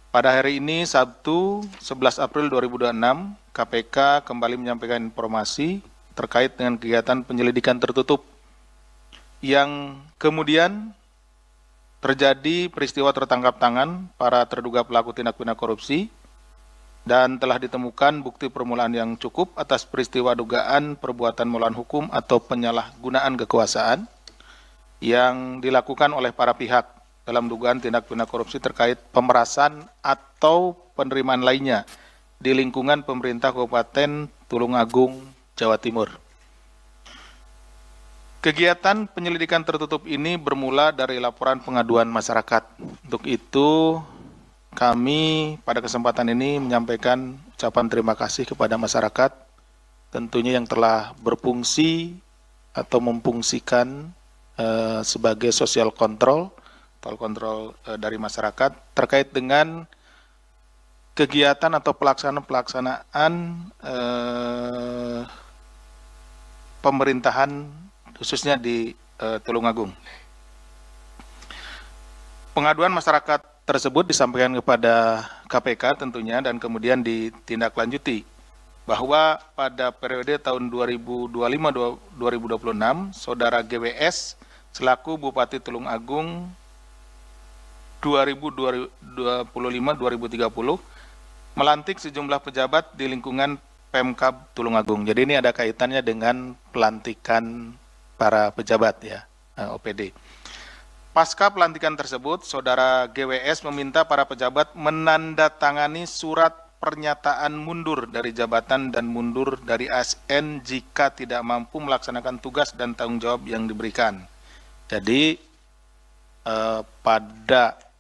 Pada hari ini, Sabtu 11 April 2026, KPK kembali menyampaikan informasi terkait dengan kegiatan penyelidikan tertutup yang kemudian terjadi peristiwa tertangkap tangan para terduga pelaku tindak pidana korupsi dan telah ditemukan bukti permulaan yang cukup atas peristiwa dugaan perbuatan melawan hukum atau penyalahgunaan kekuasaan yang dilakukan oleh para pihak dalam dugaan tindak pidana korupsi terkait pemerasan atau penerimaan lainnya di lingkungan pemerintah Kabupaten Tulungagung, Jawa Timur. Kegiatan penyelidikan tertutup ini bermula dari laporan pengaduan masyarakat. Untuk itu, kami pada kesempatan ini menyampaikan ucapan terima kasih kepada masyarakat, tentunya yang telah berfungsi atau memfungsikan sebagai social control dari masyarakat terkait dengan kegiatan atau pelaksanaan pemerintahan khususnya di Tulungagung. Pengaduan masyarakat tersebut disampaikan kepada KPK tentunya dan kemudian ditindaklanjuti bahwa pada periode tahun 2025-2026 saudara GWS selaku Bupati Tulungagung 2025-2030 melantik sejumlah pejabat di lingkungan Pemkab Tulungagung. Jadi ini ada kaitannya dengan pelantikan para pejabat ya, OPD. Pasca pelantikan tersebut, saudara GWS meminta para pejabat menandatangani surat pernyataan mundur dari jabatan dan mundur dari ASN jika tidak mampu melaksanakan tugas dan tanggung jawab yang diberikan. Jadi pada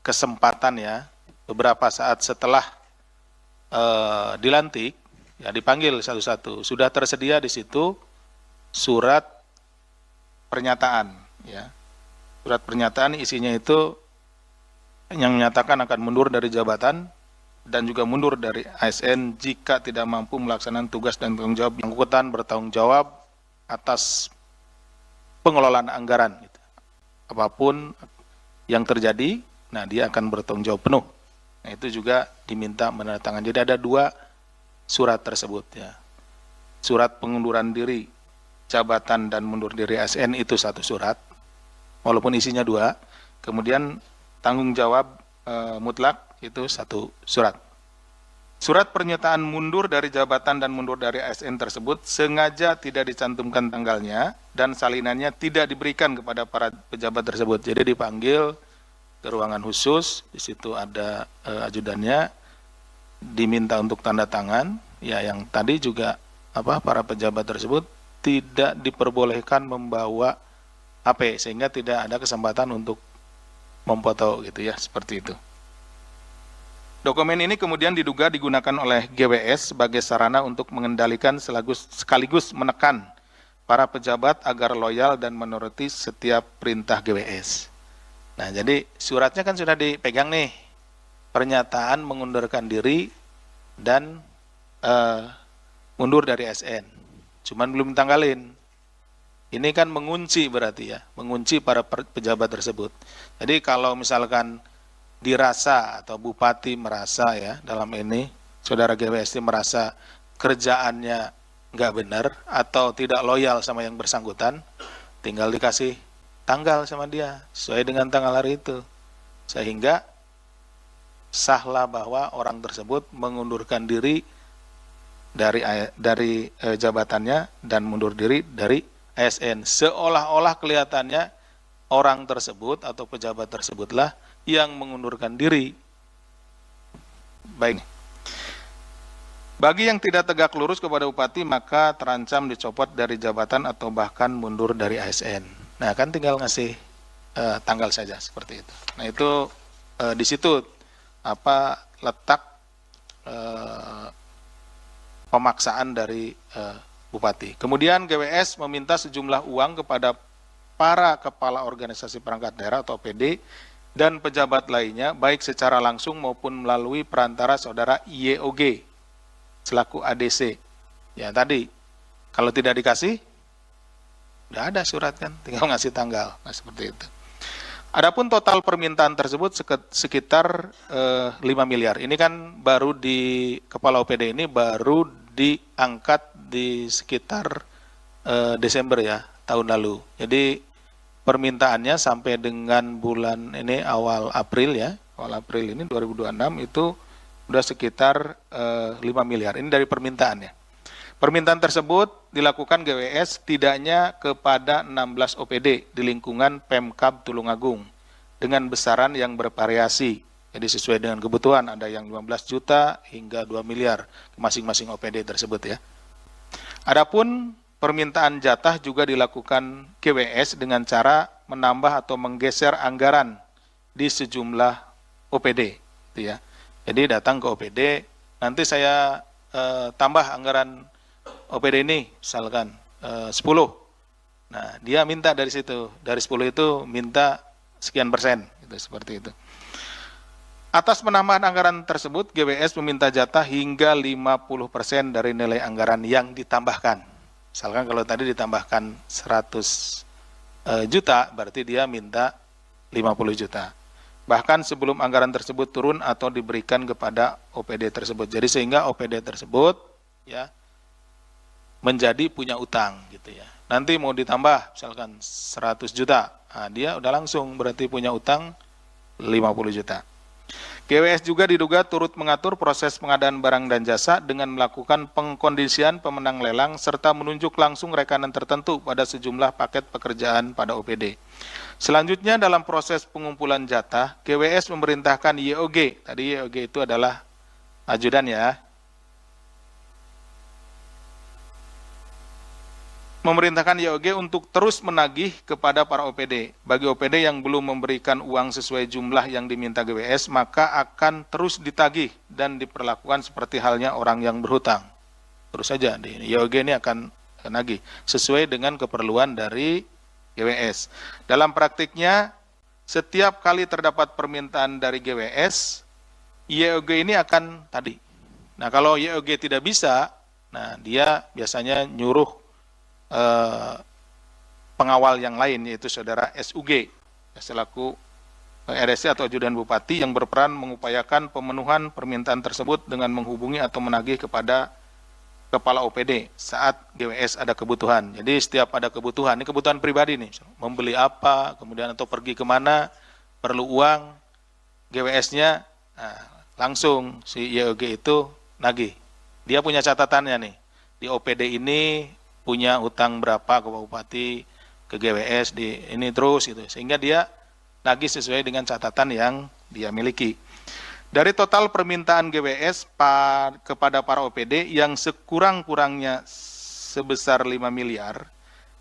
kesempatan ya, beberapa saat setelah dilantik, ya dipanggil satu-satu. Sudah tersedia di situ surat pernyataan, ya. Surat pernyataan isinya itu yang menyatakan akan mundur dari jabatan dan juga mundur dari ASN jika tidak mampu melaksanakan tugas dan tanggung jawab yang bersangkutan bertanggung jawab atas pengelolaan anggaran. Apapun yang terjadi, nah dia akan bertanggung jawab penuh. Nah itu juga diminta menandatangani. Jadi ada dua surat tersebut ya. Surat pengunduran diri jabatan dan mundur diri ASN itu satu surat, walaupun isinya dua. Kemudian tanggung jawab mutlak itu satu surat. Surat pernyataan mundur dari jabatan dan mundur dari ASN tersebut sengaja tidak dicantumkan tanggalnya dan salinannya tidak diberikan kepada para pejabat tersebut. Jadi dipanggil ke ruangan khusus, di situ ada ajudannya, diminta untuk tanda tangan. Ya, yang tadi juga para pejabat tersebut tidak diperbolehkan membawa HP sehingga tidak ada kesempatan untuk memfoto gitu ya, seperti itu. Dokumen ini kemudian diduga digunakan oleh GWS sebagai sarana untuk mengendalikan sekaligus menekan para pejabat agar loyal dan menuruti setiap perintah GWS. Nah, jadi suratnya kan sudah dipegang nih, pernyataan mengundurkan diri dan mundur dari ASN. Cuman belum tanggalin. Ini kan mengunci berarti ya, mengunci para pejabat tersebut. Jadi kalau misalkan dirasa atau bupati merasa ya dalam ini saudara GWS merasa kerjaannya nggak benar atau tidak loyal sama yang bersangkutan, tinggal dikasih tanggal sama dia sesuai dengan tanggal hari itu, sehingga sahlah bahwa orang tersebut mengundurkan diri dari jabatannya dan mundur diri dari ASN, seolah-olah kelihatannya orang tersebut atau pejabat tersebutlah yang mengundurkan diri. Baik. Bagi yang tidak tegak lurus kepada bupati, maka terancam dicopot dari jabatan atau bahkan mundur dari ASN. Nah, kan tinggal ngasih tanggal saja seperti itu. Nah, itu di situ letak pemaksaan dari bupati. Kemudian GWS meminta sejumlah uang kepada para kepala organisasi perangkat daerah atau PD dan pejabat lainnya, baik secara langsung maupun melalui perantara saudara IYOG selaku ADC. Ya tadi, kalau tidak dikasih, udah ada surat kan, tinggal ngasih tanggal. Nah seperti itu. Adapun total permintaan tersebut sekitar 5 miliar. Ini kan baru di Kepala OPD ini baru diangkat di sekitar Desember ya, tahun lalu. Jadi permintaannya sampai dengan bulan ini awal April ya, awal April ini 2026 itu sudah sekitar 5 miliar. Ini dari permintaannya. Permintaan tersebut dilakukan GWS tidaknya kepada 16 OPD di lingkungan Pemkab Tulungagung dengan besaran yang bervariasi. Jadi sesuai dengan kebutuhan, ada yang 15 juta hingga 2 miliar masing-masing OPD tersebut ya. Adapun permintaan jatah juga dilakukan GWS dengan cara menambah atau menggeser anggaran di sejumlah OPD, gitu ya. Jadi datang ke OPD, nanti saya tambah anggaran OPD ini, misalkan 10. Nah, dia minta dari situ, dari 10 itu minta sekian persen, gitu, seperti itu. Atas penambahan anggaran tersebut, GWS meminta jatah hingga 50% dari nilai anggaran yang ditambahkan. Misalkan kalau tadi ditambahkan 100 juta, berarti dia minta 50 juta. Bahkan sebelum anggaran tersebut turun atau diberikan kepada OPD tersebut. Jadi sehingga OPD tersebut ya menjadi punya utang gitu ya. Nanti mau ditambah misalkan 100 juta, nah, dia udah langsung berarti punya utang 50 juta. GWS juga diduga turut mengatur proses pengadaan barang dan jasa dengan melakukan pengkondisian pemenang lelang serta menunjuk langsung rekanan tertentu pada sejumlah paket pekerjaan pada OPD. Selanjutnya dalam proses pengumpulan jatah, GWS memerintahkan YOG, tadi YOG itu adalah ajudan ya, memerintahkan YOG untuk terus menagih kepada para OPD. Bagi OPD yang belum memberikan uang sesuai jumlah yang diminta GWS, maka akan terus ditagih dan diperlakukan seperti halnya orang yang berhutang. Terus saja, YOG ini akan nagih sesuai dengan keperluan dari GWS. Dalam praktiknya, setiap kali terdapat permintaan dari GWS, YOG ini akan tadi. Nah, kalau YOG tidak bisa, nah dia biasanya nyuruh pengawal yang lain, yaitu saudara SUG selaku RSC atau ajudan bupati yang berperan mengupayakan pemenuhan permintaan tersebut dengan menghubungi atau menagih kepada kepala OPD saat GWS ada kebutuhan. Jadi setiap ada kebutuhan, ini kebutuhan pribadi nih, membeli apa, kemudian atau pergi kemana, perlu uang, GWS-nya nah, langsung si YOG itu nagih. Dia punya catatannya nih, di OPD ini punya utang berapa ke Bupati, ke GWS, di ini terus gitu. Sehingga dia nagih sesuai dengan catatan yang dia miliki. Dari total permintaan GWS kepada para OPD yang sekurang-kurangnya sebesar 5 miliar,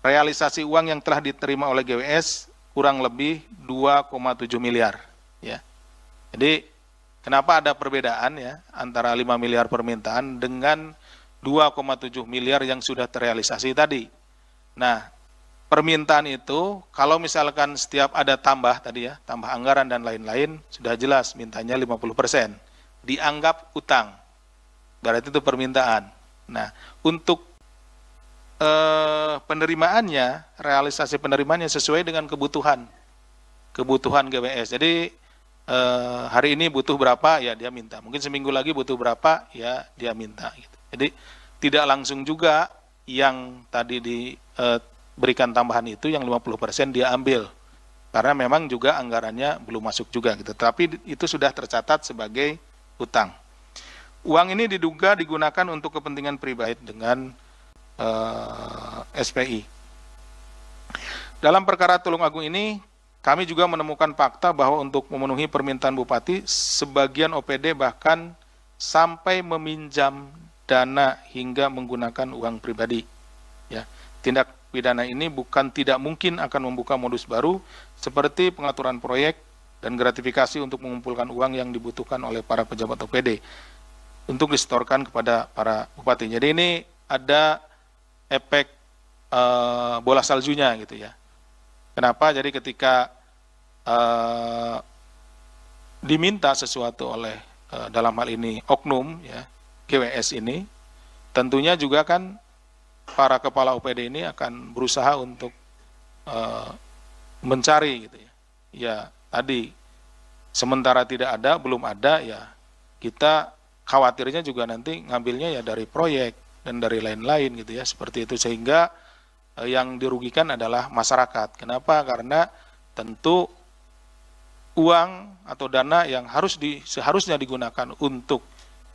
realisasi uang yang telah diterima oleh GWS kurang lebih 2,7 miliar. Ya. Jadi kenapa ada perbedaan ya antara 5 miliar permintaan dengan 2,7 miliar yang sudah terrealisasi tadi. Nah, permintaan itu kalau misalkan setiap ada tambah tadi ya, tambah anggaran dan lain-lain, sudah jelas mintanya 50%. Dianggap utang. Berarti itu permintaan. Nah, untuk penerimaannya, realisasi penerimaannya sesuai dengan kebutuhan GWS. Jadi hari ini butuh berapa, ya dia minta. Mungkin seminggu lagi butuh berapa, ya dia minta. Gitu. Jadi tidak langsung juga yang tadi diberikan tambahan itu yang 50% dia ambil. Karena memang juga anggarannya belum masuk juga gitu. Tapi itu sudah tercatat sebagai utang. Uang ini diduga digunakan untuk kepentingan pribadi dengan SPI. Dalam perkara Tulungagung ini kami juga menemukan fakta bahwa untuk memenuhi permintaan Bupati, sebagian OPD bahkan sampai meminjam dana hingga menggunakan uang pribadi. Ya, tindak pidana ini bukan tidak mungkin akan membuka modus baru seperti pengaturan proyek dan gratifikasi untuk mengumpulkan uang yang dibutuhkan oleh para pejabat OPD untuk disetorkan kepada para bupati. Jadi ini ada efek bola saljunya gitu ya. Kenapa? Jadi ketika diminta sesuatu oleh dalam hal ini oknum ya, GWS ini, tentunya juga kan para kepala OPD ini akan berusaha untuk mencari gitu ya, ya tadi sementara tidak ada, belum ada, ya kita khawatirnya juga nanti ngambilnya ya dari proyek dan dari lain-lain gitu ya, seperti itu, sehingga yang dirugikan adalah masyarakat. Kenapa? Karena tentu uang atau dana yang seharusnya digunakan untuk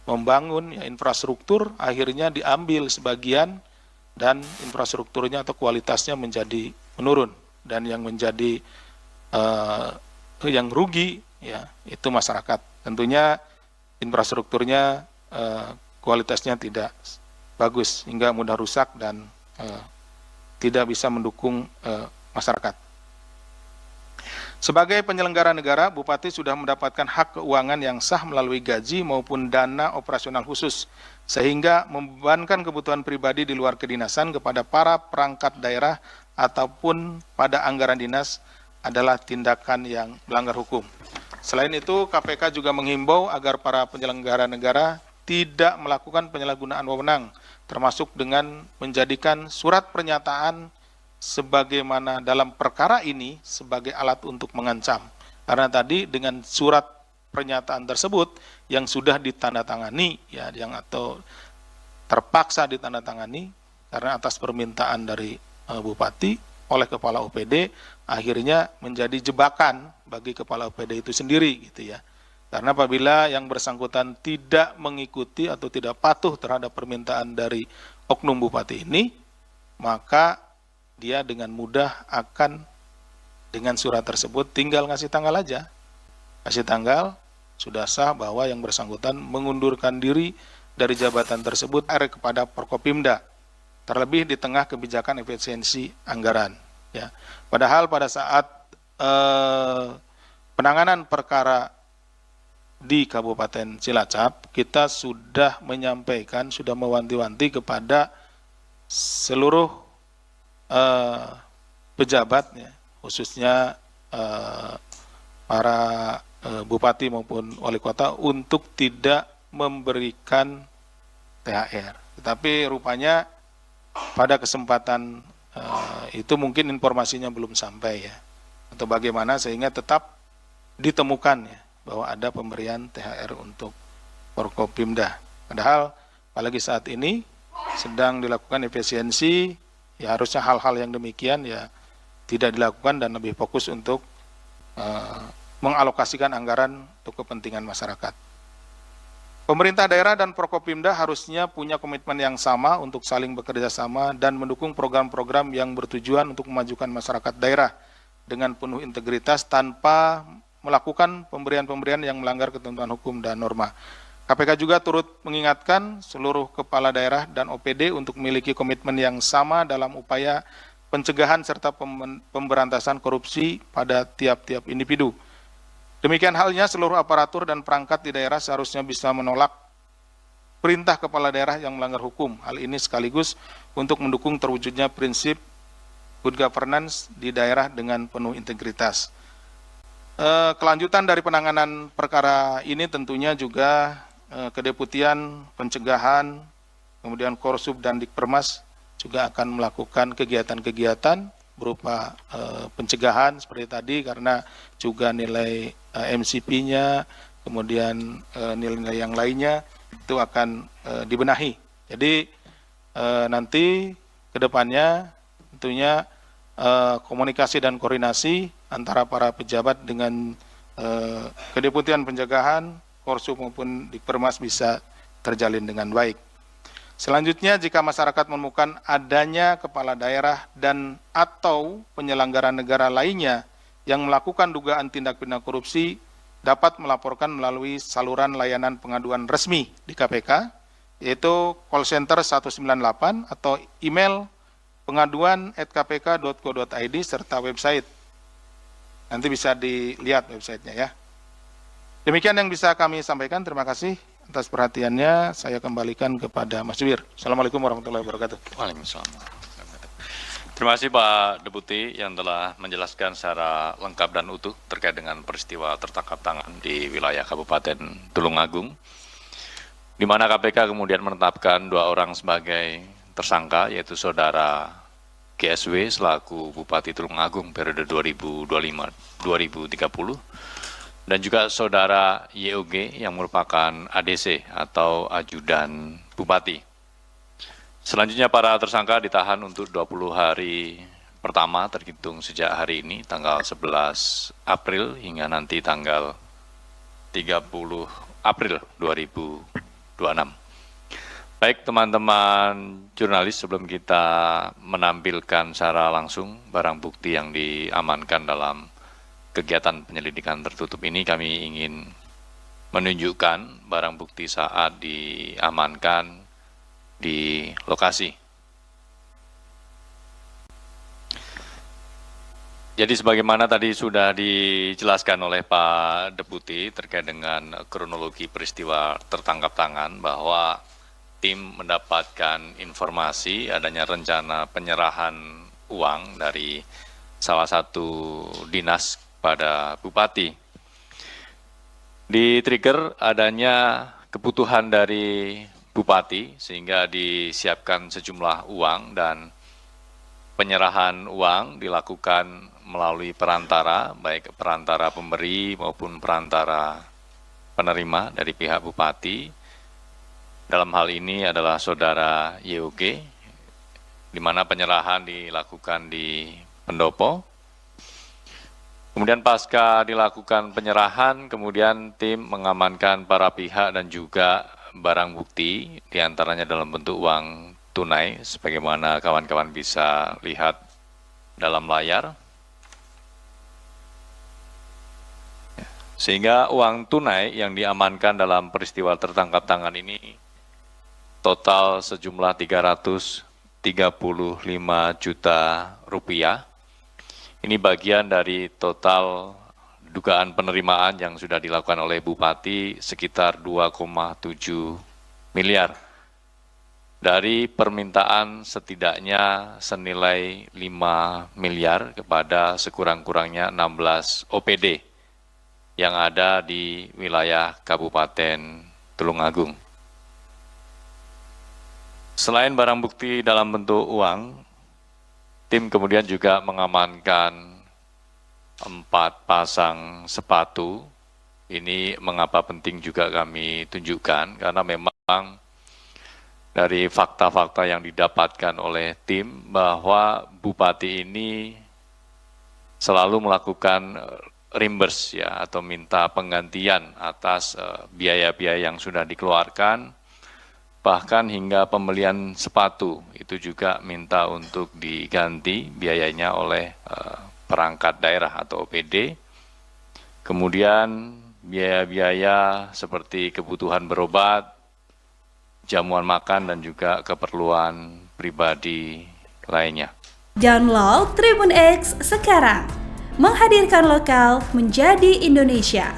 membangun ya, infrastruktur akhirnya diambil sebagian dan infrastrukturnya atau kualitasnya menjadi menurun, dan yang menjadi yang rugi ya itu masyarakat. Tentunya infrastrukturnya kualitasnya tidak bagus hingga mudah rusak dan tidak bisa mendukung masyarakat. Sebagai penyelenggara negara, Bupati sudah mendapatkan hak keuangan yang sah melalui gaji maupun dana operasional khusus, sehingga membebankan kebutuhan pribadi di luar kedinasan kepada para perangkat daerah ataupun pada anggaran dinas adalah tindakan yang melanggar hukum. Selain itu, KPK juga menghimbau agar para penyelenggara negara tidak melakukan penyalahgunaan wewenang, termasuk dengan menjadikan surat pernyataan sebagaimana dalam perkara ini sebagai alat untuk mengancam. Karena tadi dengan surat pernyataan tersebut yang sudah ditandatangani ya, yang atau terpaksa ditandatangani karena atas permintaan dari Bupati oleh Kepala OPD, akhirnya menjadi jebakan bagi Kepala OPD itu sendiri gitu ya. Karena apabila yang bersangkutan tidak mengikuti atau tidak patuh terhadap permintaan dari oknum Bupati ini, maka dia dengan mudah akan dengan surat tersebut tinggal ngasih tanggal aja. Kasih tanggal, sudah sah bahwa yang bersangkutan mengundurkan diri dari jabatan tersebut kepada Forkopimda, terlebih di tengah kebijakan efisiensi anggaran. Ya. Padahal pada saat penanganan perkara di Kabupaten Cilacap, kita sudah menyampaikan, sudah mewanti-wanti kepada seluruh pejabat, ya, khususnya para bupati maupun wali kota untuk tidak memberikan THR. Tetapi rupanya pada kesempatan itu mungkin informasinya belum sampai ya, atau bagaimana sehingga tetap ditemukan ya bahwa ada pemberian THR untuk Forkopimda. Padahal apalagi saat ini sedang dilakukan efisiensi, ya harusnya hal-hal yang demikian ya tidak dilakukan dan lebih fokus untuk mengalokasikan anggaran untuk kepentingan masyarakat. Pemerintah daerah dan Forkopimda harusnya punya komitmen yang sama untuk saling bekerja sama dan mendukung program-program yang bertujuan untuk memajukan masyarakat daerah dengan penuh integritas tanpa melakukan pemberian-pemberian yang melanggar ketentuan hukum dan norma. KPK juga turut mengingatkan seluruh kepala daerah dan OPD untuk memiliki komitmen yang sama dalam upaya pencegahan serta pemberantasan korupsi pada tiap-tiap individu. Demikian halnya seluruh aparatur dan perangkat di daerah seharusnya bisa menolak perintah kepala daerah yang melanggar hukum. Hal ini sekaligus untuk mendukung terwujudnya prinsip good governance di daerah dengan penuh integritas. Kelanjutan dari penanganan perkara ini tentunya juga Kedeputian Pencegahan, kemudian Korsub dan Dikpermas juga akan melakukan kegiatan-kegiatan berupa pencegahan seperti tadi, karena juga nilai MCP-nya, kemudian nilai-nilai yang lainnya itu akan dibenahi. Jadi nanti ke depannya tentunya komunikasi dan koordinasi antara para pejabat dengan Kedeputian Pencegahan, Korsub maupun Dikpermas bisa terjalin dengan baik. Selanjutnya, jika masyarakat menemukan adanya kepala daerah dan atau penyelenggara negara lainnya yang melakukan dugaan tindak pidana korupsi, dapat melaporkan melalui saluran layanan pengaduan resmi di KPK, yaitu call center 198 atau email pengaduan@kpk.go.id serta website. Nanti bisa dilihat websitenya ya. Demikian yang bisa kami sampaikan. Terima kasih atas perhatiannya. Saya kembalikan kepada Mas Jubir. Assalamualaikum warahmatullahi wabarakatuh. Waalaikumsalam. Terima kasih Pak Deputi yang telah menjelaskan secara lengkap dan utuh terkait dengan peristiwa tertangkap tangan di wilayah Kabupaten Tulungagung, di mana KPK kemudian menetapkan 2 orang sebagai tersangka, yaitu Saudara GSW selaku Bupati Tulungagung periode 2025-2030, dan juga Saudara YOG yang merupakan ADC atau Ajudan Bupati. Selanjutnya para tersangka ditahan untuk 20 hari pertama terhitung sejak hari ini, tanggal 11 April hingga nanti tanggal 30 April 2026. Baik teman-teman jurnalis, sebelum kita menampilkan secara langsung barang bukti yang diamankan dalam kegiatan penyelidikan tertutup ini, kami ingin menunjukkan barang bukti saat diamankan di lokasi. Jadi sebagaimana tadi sudah dijelaskan oleh Pak Deputi terkait dengan kronologi peristiwa tertangkap tangan, bahwa tim mendapatkan informasi adanya rencana penyerahan uang dari salah satu dinas pada Bupati. Di-trigger adanya kebutuhan dari Bupati sehingga disiapkan sejumlah uang, dan penyerahan uang dilakukan melalui perantara, baik perantara pemberi maupun perantara penerima dari pihak Bupati. Dalam hal ini adalah Saudara YOG, di mana penyerahan dilakukan di Pendopo. Kemudian pasca dilakukan penyerahan, kemudian tim mengamankan para pihak dan juga barang bukti, diantaranya dalam bentuk uang tunai, sebagaimana kawan-kawan bisa lihat dalam layar. Sehingga uang tunai yang diamankan dalam peristiwa tertangkap tangan ini total sejumlah 335 juta rupiah. Ini bagian dari total dugaan penerimaan yang sudah dilakukan oleh Bupati sekitar 2,7 miliar. Dari permintaan setidaknya senilai 5 miliar kepada sekurang-kurangnya 16 OPD yang ada di wilayah Kabupaten Tulungagung. Selain barang bukti dalam bentuk uang, tim kemudian juga mengamankan 4 pasang sepatu. Ini mengapa penting juga kami tunjukkan, karena memang dari fakta-fakta yang didapatkan oleh tim bahwa Bupati ini selalu melakukan reimburse ya, atau minta penggantian atas biaya-biaya yang sudah dikeluarkan, bahkan hingga pembelian sepatu itu juga minta untuk diganti biayanya oleh perangkat daerah atau OPD. Kemudian biaya-biaya seperti kebutuhan berobat, jamuan makan, dan juga keperluan pribadi lainnya. Download Tribun X sekarang, menghadirkan lokal menjadi Indonesia.